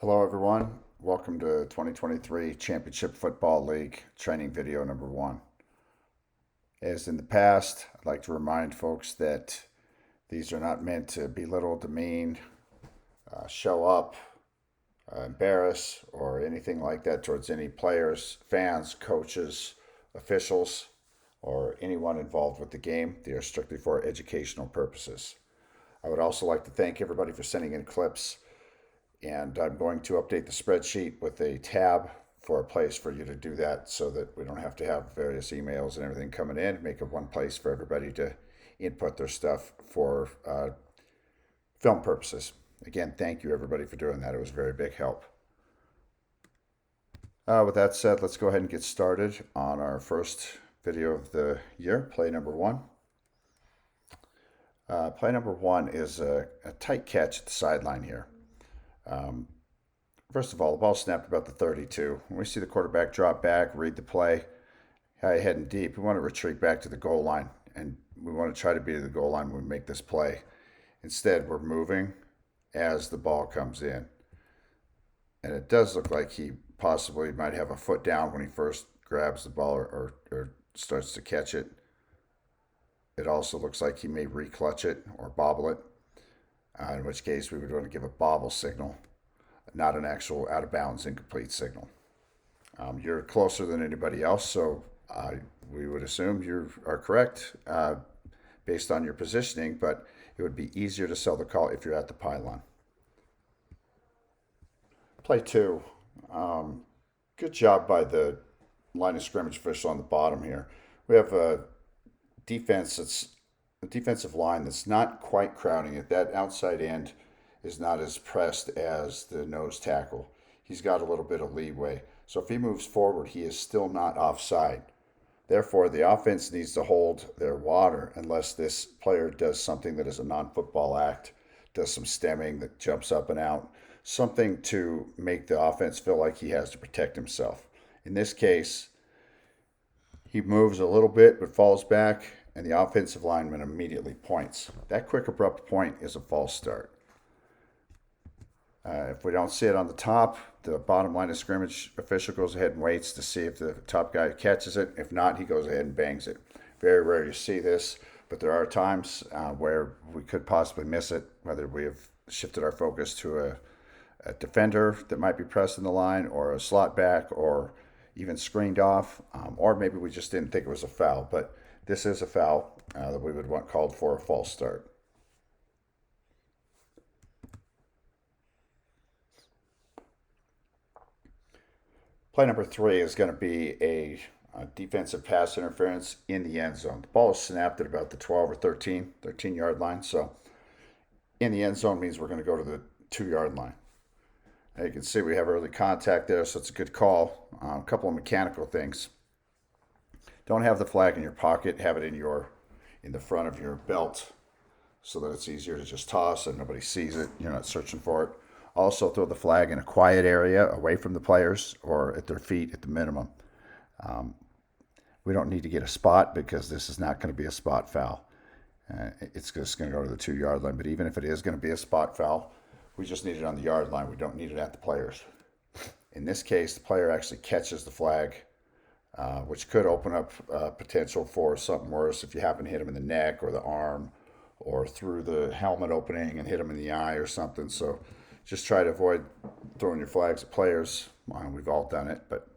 Hello, everyone. Welcome to 2023 Championship Football League training video number one. As in the past, I'd like to remind folks that these are not meant to belittle, demean, show up, embarrass, or anything like that towards any players, fans, coaches, officials, or anyone involved with the game. They are strictly for educational purposes. I would also like to thank everybody for sending in clips, and I'm going to update the spreadsheet with a tab for a place for you to do that so that we don't have to have various emails and everything coming in. Make it one place for everybody to input their stuff for film purposes. Again, thank you everybody for doing that. It was a very big help. With that said, let's go ahead and get started on our first video of the year, play number one. Play number one is a tight catch at the sideline here. Um, First of all, the ball snapped about the 32. When we see the quarterback drop back, read the play, heading deep, we want to retreat back to the goal line, and we want to try to be to the goal line when we make this play. Instead, we're moving as the ball comes in. And it does look like he possibly might have a foot down when he first grabs the ball or starts to catch it. It also looks like he may reclutch it or bobble it, in which case we would want to give a bobble signal, not an actual out of bounds incomplete signal. You're closer than anybody else, so we would assume you are correct based on your positioning, but it would be easier to sell the call if you're at the pylon. Play two. Good job by the line of scrimmage official on the bottom here. We have a defensive line that's not quite crowding it. That outside end is not as pressed as the nose tackle. He's got a little bit of leeway. So if he moves forward, he is still not offside. Therefore, the offense needs to hold their water unless this player does something that is a non-football act, does some stemming that jumps up and out, something to make the offense feel like he has to protect himself. In this case, he moves a little bit but falls back, and the offensive lineman immediately points. That quick, abrupt point is a false start. If we don't see it on the top, the bottom line of scrimmage official goes ahead and waits to see if the top guy catches it. If not, he goes ahead and bangs it. Very rare you see this, but there are times where we could possibly miss it, whether we have shifted our focus to a defender that might be pressing the line, or a slot back, or even screened off, or maybe we just didn't think it was a foul. But this is a foul that we would want called for a false start. Play number three is going to be a defensive pass interference in the end zone. The ball is snapped at about the 12 or 13 yard line. So in the end zone means we're going to go to the 2 yard line. Now you can see we have early contact there, so it's a good call. A couple of mechanical things. Don't have the flag in your pocket. Have it in the front of your belt so that it's easier to just toss and nobody sees it. You're not searching for it. Also, throw the flag in a quiet area away from the players or at their feet at the minimum. We don't need to get a spot because this is not going to be a spot foul. It's just going to go to the 2 yard line. But even if it is going to be a spot foul, we just need it on the yard line. We don't need it at the players. In this case, the player actually catches the flag, which could open up potential for something worse if you happen to hit him in the neck or the arm or through the helmet opening and hit him in the eye or something. So just try to avoid throwing your flags at players. We've all done it, but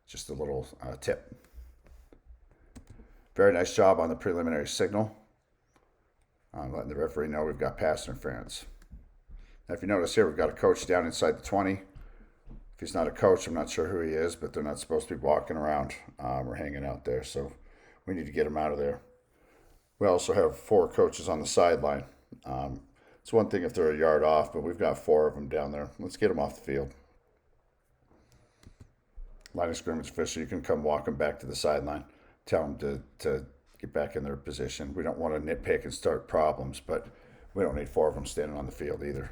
just a little tip. Very nice job on the preliminary signal. Letting the referee know we've got pass interference. Now, if you notice here, we've got a coach down inside the 20. If he's not a coach, I'm not sure who he is, but they're not supposed to be walking around or hanging out there, so we need to get him out of there. We also have 4 coaches on the sideline. It's one thing if they're a yard off, but we've got 4 of them down there. Let's get them off the field. Line of scrimmage official, you can come walk them back to the sideline. Tell them to get back in their position. We don't want to nitpick and start problems, but we don't need 4 of them standing on the field either.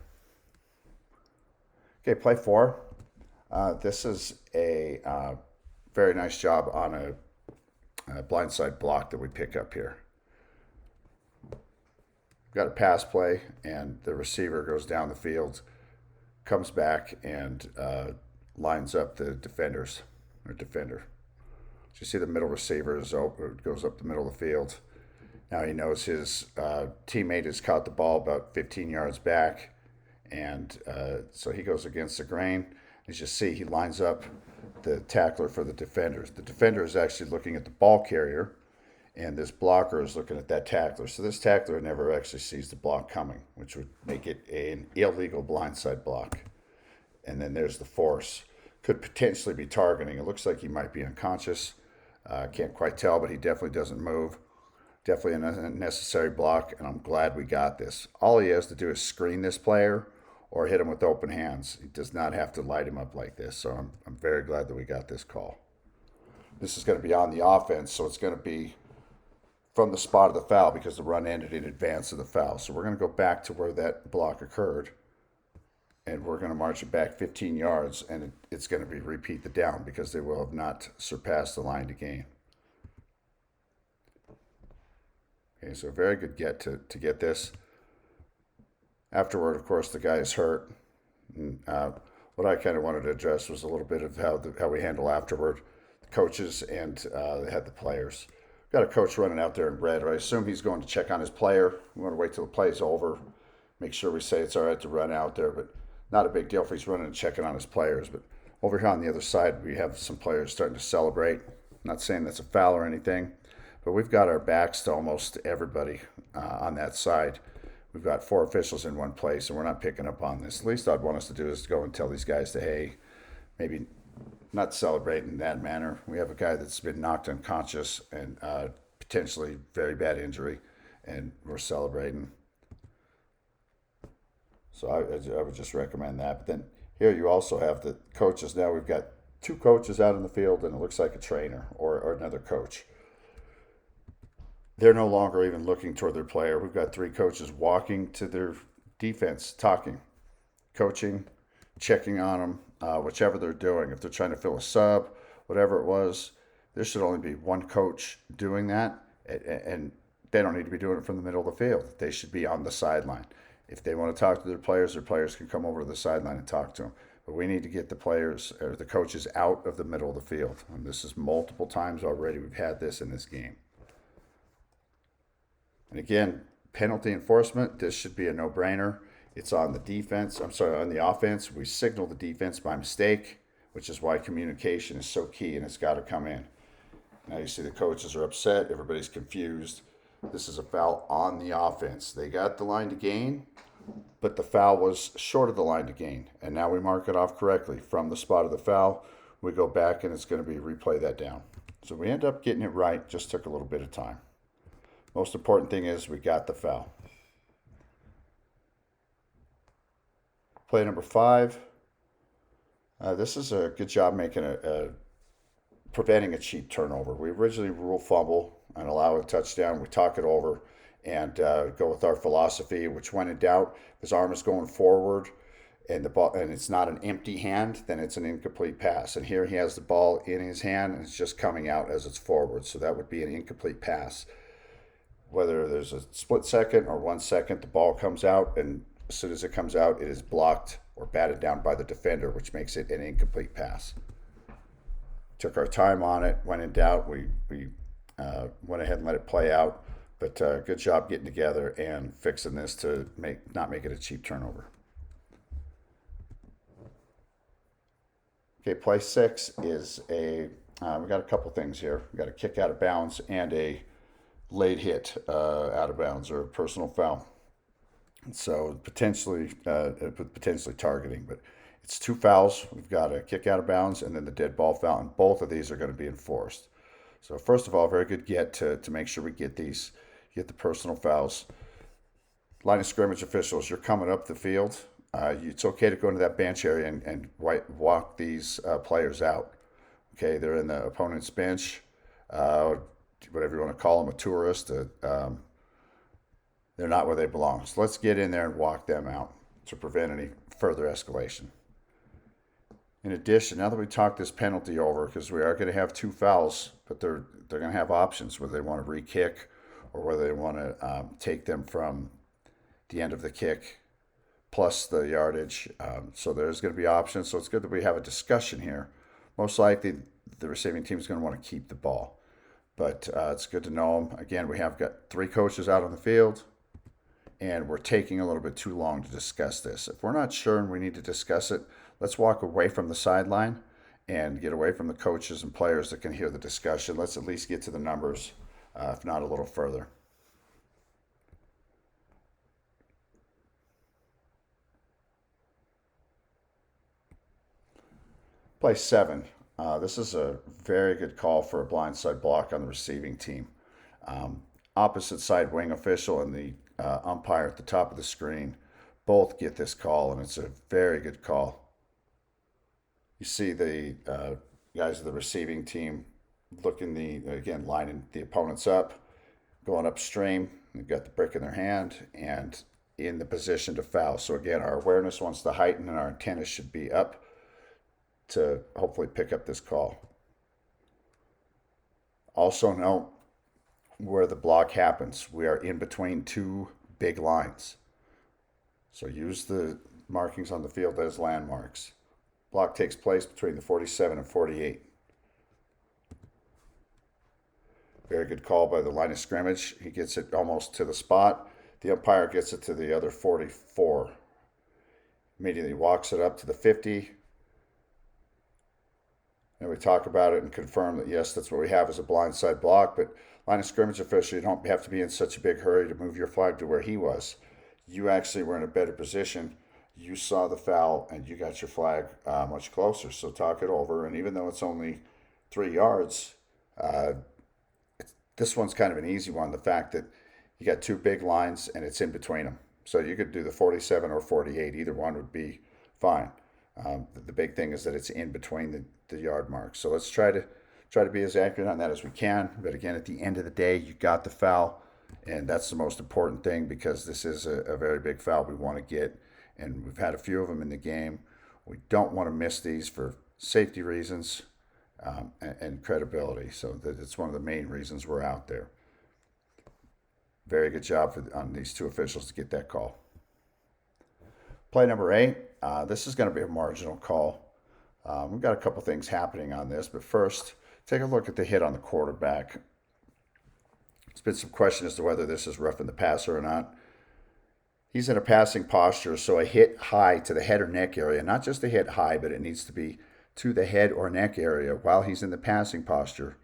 Okay, play 4. This is a very nice job on a blindside block that we pick up here. We've got a pass play, and the receiver goes down the field, comes back and lines up the defenders or defender. So you see the middle receiver is open, goes up the middle of the field. Now he knows his teammate has caught the ball about 15 yards back, and so he goes against the grain. As you see, he lines up the tackler for the defender. The defender is actually looking at the ball carrier, and this blocker is looking at that tackler. So this tackler never actually sees the block coming, which would make it an illegal blindside block. And then there's the force. Could potentially be targeting. It looks like he might be unconscious. Can't quite tell, but he definitely doesn't move. Definitely an unnecessary block, and I'm glad we got this. All he has to do is screen this player or hit him with open hands. He does not have to light him up like this, so I'm very glad that we got this call. This is going to be on the offense, so it's going to be from the spot of the foul because the run ended in advance of the foul. So we're going to go back to where that block occurred, and we're going to march it back 15 yards, and it's going to be repeat the down because they will have not surpassed the line to gain. Okay, so very good get to get this. Afterward, of course, the guy is hurt. And, what I kind of wanted to address was a little bit of how we handle afterward, the coaches and the players. Got a coach running out there in red. I assume he's going to check on his player. We want to wait till the play's over, make sure we say it's all right to run out there, but not a big deal if he's running and checking on his players. But over here on the other side, we have some players starting to celebrate. I'm not saying that's a foul or anything, but we've got our backs to almost everybody on that side. We've got 4 officials in one place, and we're not picking up on this. The least I'd want us to do is go and tell these guys to, hey, maybe not celebrate in that manner. We have a guy that's been knocked unconscious and potentially very bad injury, and we're celebrating. So I would just recommend that. But then here you also have the coaches. Now we've got 2 coaches out in the field, and it looks like a trainer or another coach. They're no longer even looking toward their player. We've got 3 coaches walking to their defense, talking, coaching, checking on them, whichever they're doing. If they're trying to fill a sub, whatever it was, there should only be 1 coach doing that, and they don't need to be doing it from the middle of the field. They should be on the sideline. If they want to talk to their players can come over to the sideline and talk to them. But we need to get the players or the coaches out of the middle of the field. And this is multiple times already. We've had this in this game. And again, penalty enforcement, this should be a no-brainer. It's on the defense. On the offense. We signal the defense by mistake, which is why communication is so key, and it's got to come in. Now you see the coaches are upset. Everybody's confused. This is a foul on the offense. They got the line to gain, but the foul was short of the line to gain. And now we mark it off correctly. From the spot of the foul, we go back, and it's going to be replay that down. So we end up getting it right. Just took a little bit of time. Most important thing is we got the foul. Play number 5. This is a good job making preventing a cheap turnover. We originally rule fumble and allow a touchdown. We talk it over and go with our philosophy, which when in doubt, his arm is going forward and the ball, and it's not an empty hand, then it's an incomplete pass. And here he has the ball in his hand and it's just coming out as it's forward. So that would be an incomplete pass. Whether there's a split second or 1 second, the ball comes out, and as soon as it comes out, it is blocked or batted down by the defender, which makes it an incomplete pass. Took our time on it. When in doubt, we went ahead and let it play out. But good job getting together and fixing this to not make it a cheap turnover. Okay, play 6 is we got a couple things here. We got a kick out of bounds and a late hit out of bounds or a personal foul. So potentially targeting, but it's 2 fouls. We've got a kick out of bounds and then the dead ball foul, and both of these are going to be enforced. So first of all, very good get to make sure we get the personal fouls. Line of scrimmage officials, you're coming up the field. It's okay to go into that bench area and walk these players out. Okay, they're in the opponent's bench. Whatever you want to call them, a tourist. They're not where they belong. So let's get in there and walk them out to prevent any further escalation. In addition, now that we talked this penalty over, because we are going to have 2 fouls, but they're going to have options whether they want to re-kick or whether they want to take them from the end of the kick plus the yardage. So there's going to be options. So it's good that we have a discussion here. Most likely, the receiving team is going to want to keep the ball, but it's good to know them. Again, we have got three coaches out on the field, and we're taking a little bit too long to discuss this. If we're not sure and we need to discuss it, let's walk away from the sideline and get away from the coaches and players that can hear the discussion. Let's at least get to the numbers, if not a little further. Play 7. This is a very good call for a blindside block on the receiving team. Opposite side wing official and the umpire at the top of the screen both get this call, and it's a very good call. You see the guys of the receiving team looking again, lining the opponents up, going upstream. They've got the brick in their hand and in the position to foul. So again, our awareness wants to heighten and our antennas should be up to hopefully pick up this call. Also note where the block happens. We are in between two big lines. So use the markings on the field as landmarks. Block takes place between the 47 and 48. Very good call by the line of scrimmage. He gets it almost to the spot. The umpire gets it to the other 44. Immediately walks it up to the 50. And we talk about it and confirm that, yes, that's what we have as a blindside block. But line of scrimmage official, you don't have to be in such a big hurry to move your flag to where he was. You actually were in a better position. You saw the foul and you got your flag much closer. So talk it over. And even though it's only 3 yards, this one's kind of an easy one. The fact that you got two big lines and it's in between them. So you could do the 47 or 48. Either one would be fine. The big thing is that it's in between the yard marks. So let's try to be as accurate on that as we can. But again, at the end of the day, you got the foul, and that's the most important thing because this is a very big foul we want to get, and we've had a few of them in the game. We don't want to miss these for safety reasons and credibility. So it's one of the main reasons we're out there. Very good job on these two officials to get that call. Play number 8. This is going to be a marginal call. We've got a couple things happening on this, but first, take a look at the hit on the quarterback. There's been some question as to whether this is roughing the passer or not. He's in a passing posture, so a hit high to the head or neck area, not just a hit high, but it needs to be to the head or neck area while he's in the passing posture,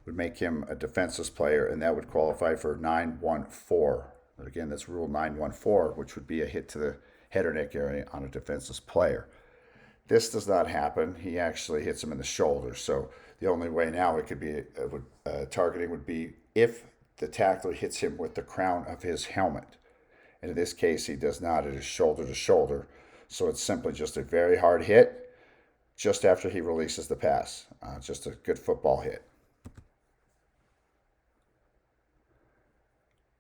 would make him a defenseless player, and that would qualify for 914. Again, that's Rule 914, which would be a hit to the head or neck area on a defenseless player. This does not happen. He actually hits him in the shoulder. So the only way now it could be targeting would be if the tackler hits him with the crown of his helmet. And in this case, he does not. It is shoulder to shoulder. So it's simply just a very hard hit just after he releases the pass. Just a good football hit.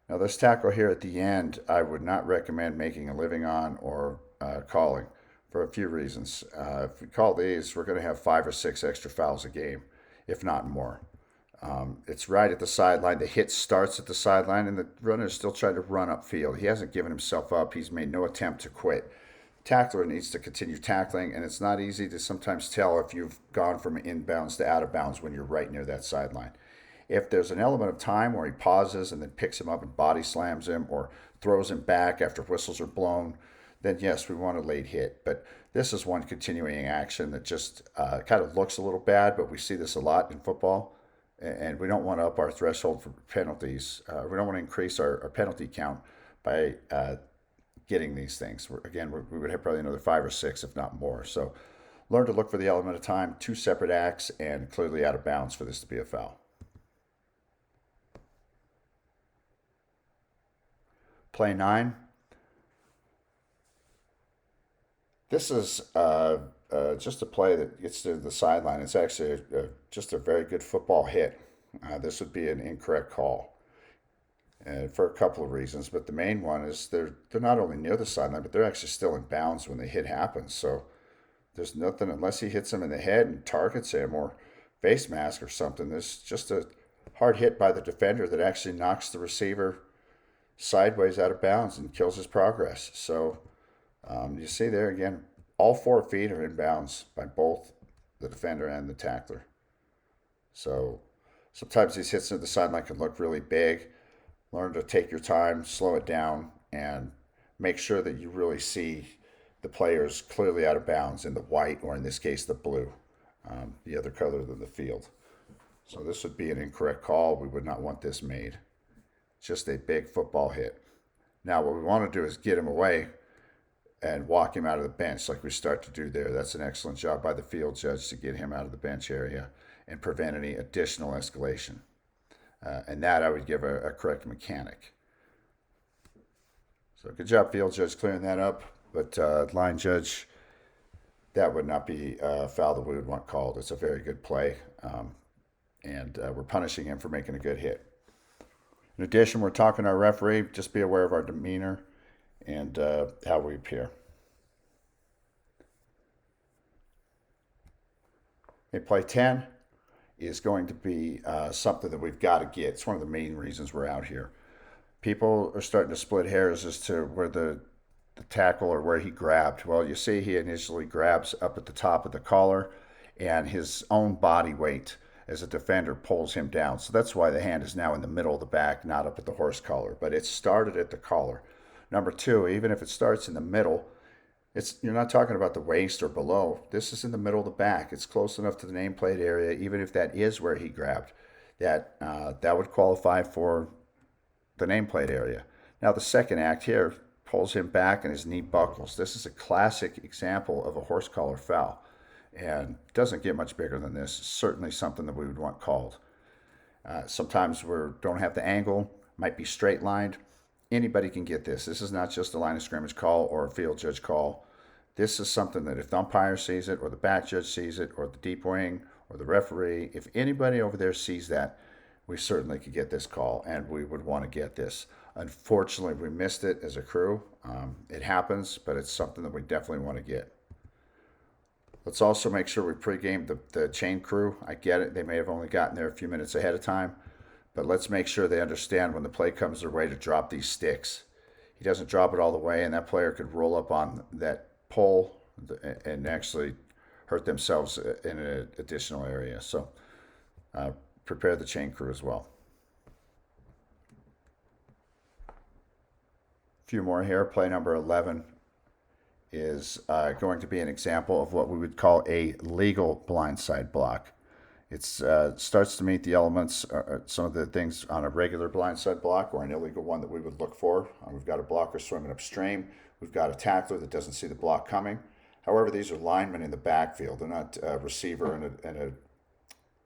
Now this tackle here at the end, I would not recommend making a living on or calling for a few reasons. If we call these, we're going to have 5 or 6 extra fouls a game, if not more. It's right at the sideline. The hit starts at the sideline, and the runner is still trying to run upfield. He hasn't given himself up. He's made no attempt to quit. Tackler needs to continue tackling, and it's not easy to sometimes tell if you've gone from inbounds to out of bounds when you're right near that sideline. If there's an element of time where he pauses and then picks him up and body slams him or throws him back after whistles are blown, then yes, we want a late hit. But this is one continuing action that just kind of looks a little bad, but we see this a lot in football. And we don't want to up our threshold for penalties. We don't want to increase our penalty count by getting these things. We would have probably another 5 or 6, if not more. So learn to look for the element of time, 2 separate acts, and clearly out of bounds for this to be a foul. Play 9. This is just a play that gets to the sideline. It's actually just a very good football hit. This would be an incorrect call for a couple of reasons, but the main one is they're not only near the sideline, but they're actually still in bounds when the hit happens. So there's nothing, unless he hits him in the head and targets him or face mask or something. There's just a hard hit by the defender that actually knocks the receiver sideways out of bounds and kills his progress. So You see there again, all 4 feet are in bounds by both the defender and the tackler. So sometimes these hits to the sideline can look really big. Learn to take your time, slow it down, and make sure that you really see the players clearly out of bounds in the white, or in this case, the blue, the other color than the field. So this would be an incorrect call. We would not want this made. Just a big football hit. Now, what we want to do is get him away and walk him out of the bench like we start to do there. That's an excellent job by the field judge to get him out of the bench area and prevent any additional escalation. And that I would give a correct mechanic. So good job, field judge, clearing that up. But line judge, that would not be a foul that we would want called. It's a very good play. And we're punishing him for making a good hit. In addition, we're talking to our referee. Just be aware of our demeanor and how we appear. Okay, play 10 is going to be something that we've got to get. It's one of the main reasons we're out here. People are starting to split hairs as to where the tackle or where he grabbed. Well, you see he initially grabs up at the top of the collar, and his own body weight as a defender pulls him down. So that's why the hand is now in the middle of the back, not up at the horse collar. But it started at the collar. Number two, even if it starts in the middle, you're not talking about the waist or below. This is in the middle of the back. It's close enough to the nameplate area, even if that is where he grabbed, that would qualify for the nameplate area. Now the second act here pulls him back and his knee buckles. This is a classic example of a horse collar foul, and doesn't get much bigger than this. It's certainly something that we would want called. Sometimes we don't have the angle, might be straight lined. Anybody can get this. This is not just a line of scrimmage call or a field judge call. This is something that if the umpire sees it, or the back judge sees it, or the deep wing, or the referee, if anybody over there sees that, we certainly could get this call, and we would want to get this. Unfortunately, we missed it as a crew. It happens, but it's something that we definitely want to get. Let's also make sure we pregame the chain crew. I get it. They may have only gotten there a few minutes ahead of time. But let's make sure they understand when the play comes their way to drop these sticks. He doesn't drop it all the way, and that player could roll up on that pole and actually hurt themselves in an additional area. So prepare the chain crew as well. A few more here. Play number 11 is going to be an example of what we would call a legal blindside block. It starts to meet the elements, some of the things on a regular blindside block or an illegal one that we would look for. We've got a blocker swimming upstream. We've got a tackler that doesn't see the block coming. However, these are linemen in the backfield. They're not a receiver and a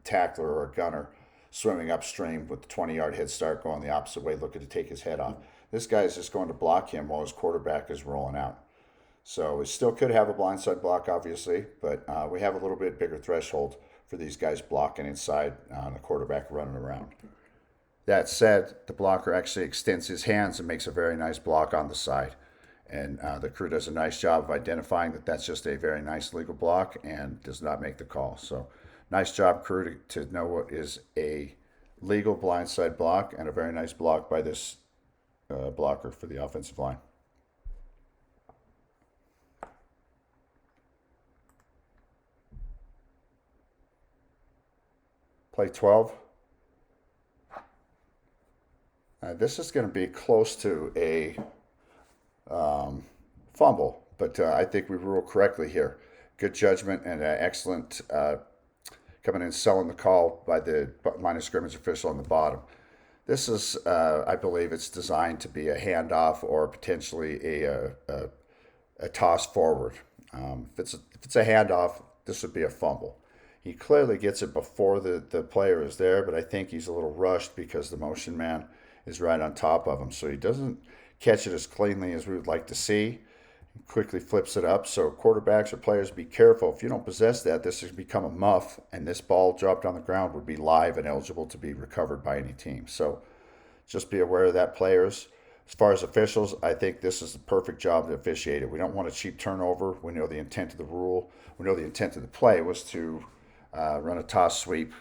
tackler or a gunner swimming upstream with the 20-yard head start going the opposite way, looking to take his head off. This guy is just going to block him while his quarterback is rolling out. So we still could have a blindside block, obviously, but we have a little bit bigger threshold for these guys blocking inside on the quarterback running around. That said, the blocker actually extends his hands and makes a very nice block on the side. And the crew does a nice job of identifying that that's just a very nice legal block and does not make the call. So nice job, crew, to know what is a legal blindside block, and a very nice block by this blocker for the offensive line. Play 12. This is going to be close to a fumble, but I think we ruled correctly here. Good judgment and excellent coming in selling the call by the line of scrimmage official on the bottom. This is, I believe, it's designed to be a handoff or potentially a toss forward. If it's a handoff, this would be a fumble. He clearly gets it before the player is there, but I think he's a little rushed because the motion man is right on top of him. So he doesn't catch it as cleanly as we would like to see. He quickly flips it up. So quarterbacks or players, be careful. If you don't possess that, this has become a muff, and this ball dropped on the ground would be live and eligible to be recovered by any team. So just be aware of that, players. As far as officials, I think this is the perfect job to officiate it. We don't want a cheap turnover. We know the intent of the rule. We know the intent of the play was to run a toss sweep,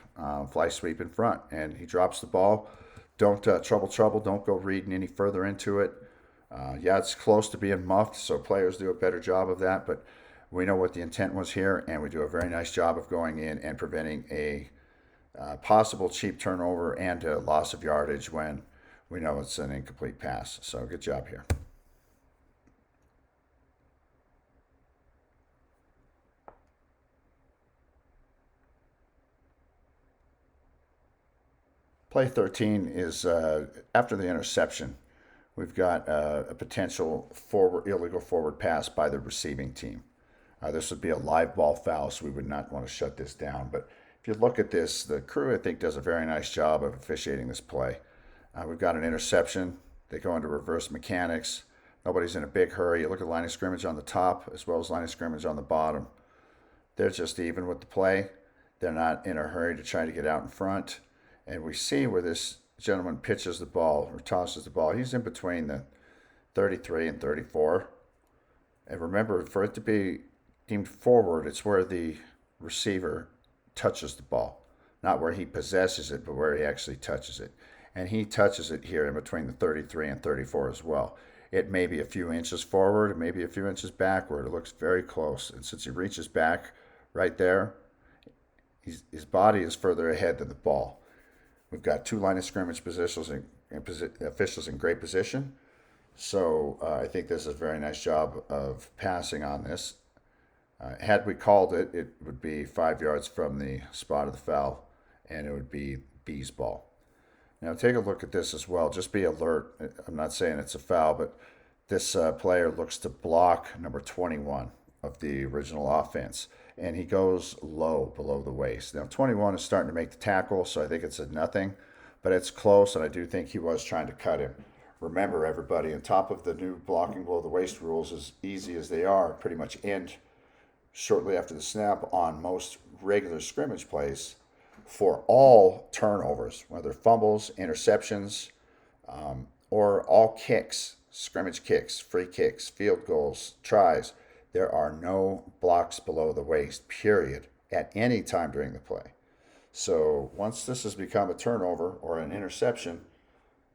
fly sweep in front, and he drops the ball. Don't trouble. Don't go reading any further into it. Yeah, it's close to being muffed, so players do a better job of that, but we know what the intent was here, and we do a very nice job of going in and preventing a possible cheap turnover and a loss of yardage when we know it's an incomplete pass. So good job here. Play 13 is after the interception. We've got a potential illegal forward pass by the receiving team. This would be a live ball foul, so we would not want to shut this down. But if you look at this, the crew, I think, does a very nice job of officiating this play. We've got an interception. They go into reverse mechanics. Nobody's in a big hurry. You look at line of scrimmage on the top as well as line of scrimmage on the bottom. They're just even with the play. They're not in a hurry to try to get out in front. And we see where this gentleman pitches the ball or tosses the ball. He's in between the 33 and 34. And remember, for it to be deemed forward, it's where the receiver touches the ball, not where he possesses it, but where he actually touches it. And he touches it here in between the 33 and 34 as well. It may be a few inches forward, it may be a few inches backward. It looks very close. And since he reaches back right there, his body is further ahead than the ball. We've got two line of scrimmage officials in great position. So I think this is a very nice job of passing on this. Had we called it, it would be 5 yards from the spot of the foul, and it would be B's ball. Now take a look at this as well. Just be alert. I'm not saying it's a foul, but this player looks to block number 21 of the original offense, and he goes low below the waist. Now 21 is starting to make the tackle, so I think it's a nothing, but it's close, and I do think he was trying to cut him. Remember, everybody, on top of the new blocking below the waist rules, as easy as they are, pretty much end shortly after the snap on most regular scrimmage plays for all turnovers, whether fumbles, interceptions, or all kicks, scrimmage kicks, free kicks, field goals, tries. There are no blocks below the waist, period, at any time during the play. So once this has become a turnover or an interception,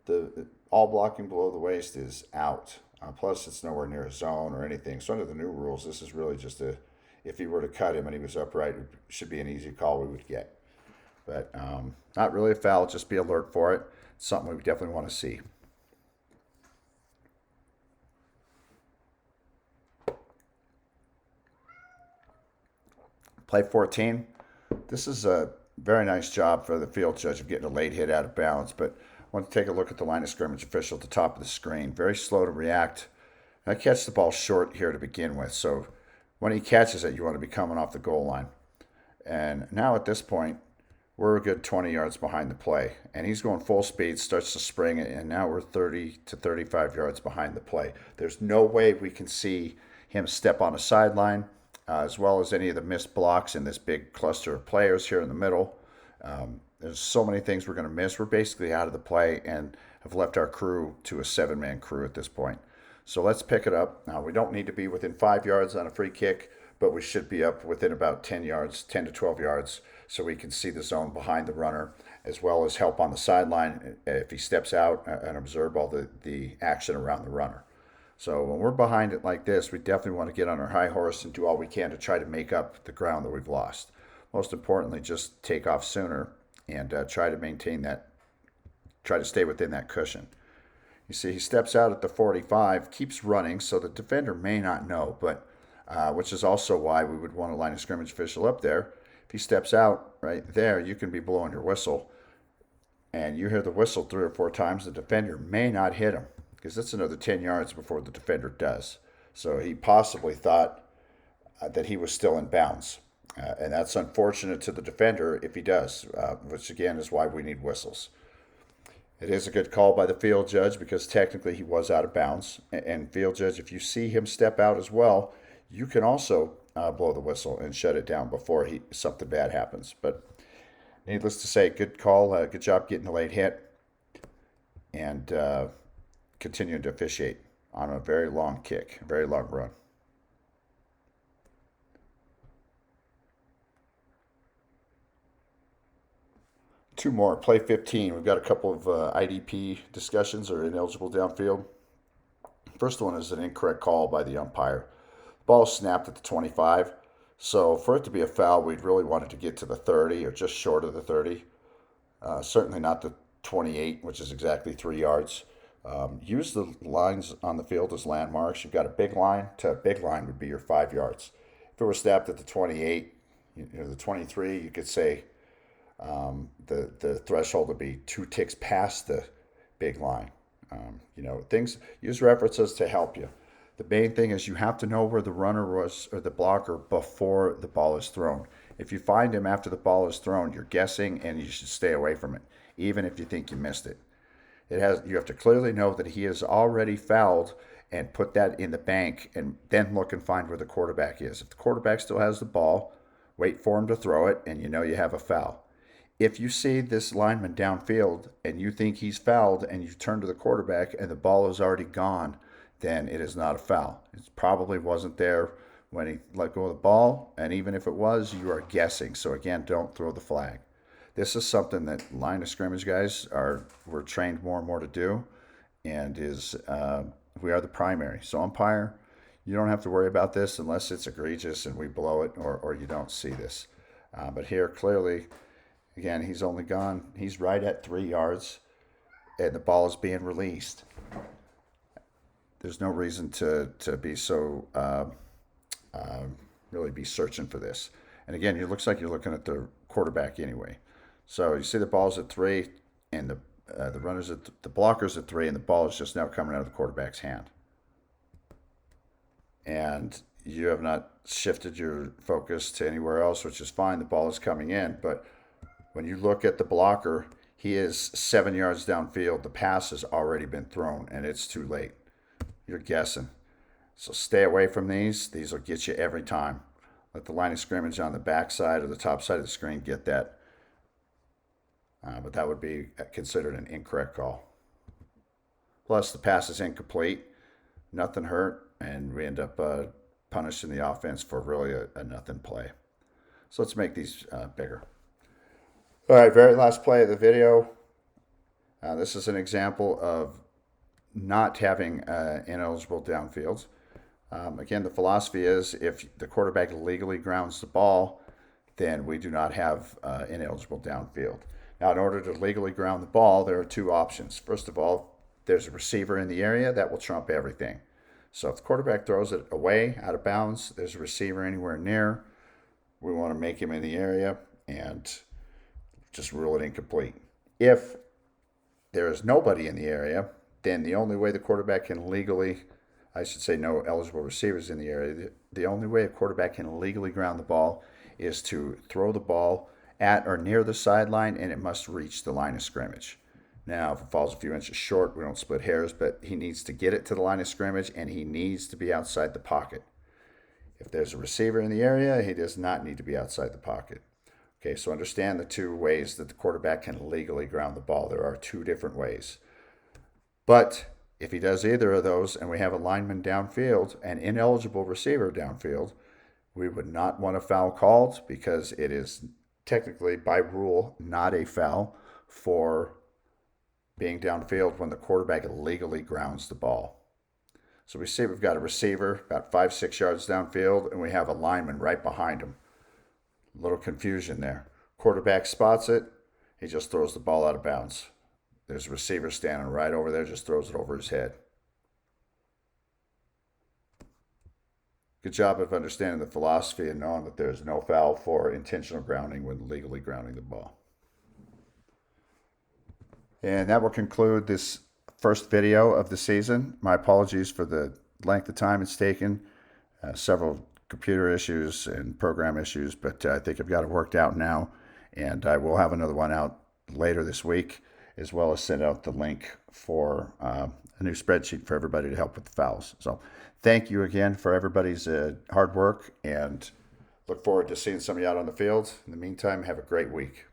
the all blocking below the waist is out. Plus, it's nowhere near a zone or anything. So under the new rules, this is really just a, if he were to cut him and he was upright, it should be an easy call we would get. But not really a foul, just be alert for it. It's something we definitely want to see. Play 14. This is a very nice job for the field judge of getting a late hit out of bounds, but I want to take a look at the line of scrimmage official at the top of the screen. Very slow to react. I catch the ball short here to begin with, so when he catches it, you want to be coming off the goal line. And now at this point, we're a good 20 yards behind the play. And he's going full speed, starts to spring it, and now we're 30 to 35 yards behind the play. There's no way we can see him step on a sideline, as well as any of the missed blocks in this big cluster of players here in the middle. There's so many things we're going to miss. We're basically out of the play and have left our crew to a 7-man crew at this point. So let's pick it up. Now, we don't need to be within 5 yards on a free kick, but we should be up within about 10 yards, 10 to 12 yards, so we can see the zone behind the runner, as well as help on the sideline if he steps out and observe all the action around the runner. So when we're behind it like this, we definitely want to get on our high horse and do all we can to try to make up the ground that we've lost. Most importantly, just take off sooner and try to maintain that, try to stay within that cushion. You see, he steps out at the 45, keeps running, so the defender may not know, but which is also why we would want a line of scrimmage official up there. If he steps out right there, you can be blowing your whistle, and you hear the whistle 3 or 4 times, the defender may not hit him, because that's another 10 yards before the defender does. So he possibly thought that he was still in bounds. And that's unfortunate to the defender if he does, which again is why we need whistles. It is a good call by the field judge because technically he was out of bounds. And field judge, if you see him step out as well, you can also blow the whistle and shut it down before something bad happens. But needless to say, good call. Good job getting the late hit and continuing to officiate on a very long kick, a very long run. Two more. Play 15. We've got a couple of IDP discussions or ineligible downfield. First one is an incorrect call by the umpire. The ball snapped at the 25. So for it to be a foul, we'd really want it to get to the 30 or just short of the 30. Certainly not the 28, which is exactly 3 yards. Use the lines on the field as landmarks. You've got a big line. To a big line would be your 5 yards. If it was snapped at the 28, the 23, you could say the threshold would be 2 ticks past the big line. Things, use references to help you. The main thing is you have to know where the runner was or the blocker before the ball is thrown. If you find him after the ball is thrown, you're guessing and you should stay away from it, even if you think you missed it. You have to clearly know that he is already fouled and put that in the bank and then look and find where the quarterback is. If the quarterback still has the ball, wait for him to throw it and you know you have a foul. If you see this lineman downfield and you think he's fouled and you turn to the quarterback and the ball is already gone, then it is not a foul. It probably wasn't there when he let go of the ball, and even if it was, you are guessing. So again, don't throw the flag. This is something that line of scrimmage guys we're trained more and more to do, and we are the primary. So umpire, you don't have to worry about this unless it's egregious and we blow it or you don't see this. But here, clearly, again, he's right at 3 yards, and the ball is being released. There's no reason to be so really be searching for this. And again, it looks like you're looking at the quarterback anyway. So you see the ball's at 3, and the runners the blockers at 3, and the ball is just now coming out of the quarterback's hand. And you have not shifted your focus to anywhere else, which is fine. The ball is coming in, but when you look at the blocker, he is 7 yards downfield. The pass has already been thrown, and it's too late. You're guessing. So stay away from these. These will get you every time. Let the line of scrimmage on the back side or the top side of the screen get that. But that would be considered an incorrect call. Plus, the pass is incomplete. Nothing hurt, and we end up punishing the offense for really a nothing play. So let's make these bigger. All right, very last play of the video. This is an example of not having ineligible downfields. Again, the philosophy is if the quarterback legally grounds the ball, then we do not have ineligible downfield. Now, in order to legally ground the ball, there are 2 options. First of all, there's a receiver in the area that will trump everything. So if the quarterback throws it away, out of bounds, there's a receiver anywhere near, we want to make him in the area and just rule it incomplete. If there is nobody in the area, then the only way the quarterback can legally, no eligible receivers in the area, the only way a quarterback can legally ground the ball is to throw the ball at or near the sideline, and it must reach the line of scrimmage. Now, if it falls a few inches short, we don't split hairs, but he needs to get it to the line of scrimmage, and he needs to be outside the pocket. If there's a receiver in the area, he does not need to be outside the pocket. Okay, so understand the 2 ways that the quarterback can legally ground the ball. There are 2 different ways. But if he does either of those and we have a lineman downfield, an ineligible receiver downfield, we would not want a foul called because it is technically, by rule, not a foul for being downfield when the quarterback legally grounds the ball. So we see we've got a receiver about 5-6 yards downfield, and we have a lineman right behind him. A little confusion there. Quarterback spots it. He just throws the ball out of bounds. There's a receiver standing right over there, just throws it over his head. Good job of understanding the philosophy and knowing that there's no foul for intentional grounding when legally grounding the ball. And that will conclude this first video of the season. My apologies for the length of time it's taken. Several computer issues and program issues, but I think I've got it worked out now. And I will have another one out later this week, as well as send out the link for a new spreadsheet for everybody to help with the fouls. So thank you again for everybody's hard work, and look forward to seeing some of you out on the field. In the meantime, have a great week.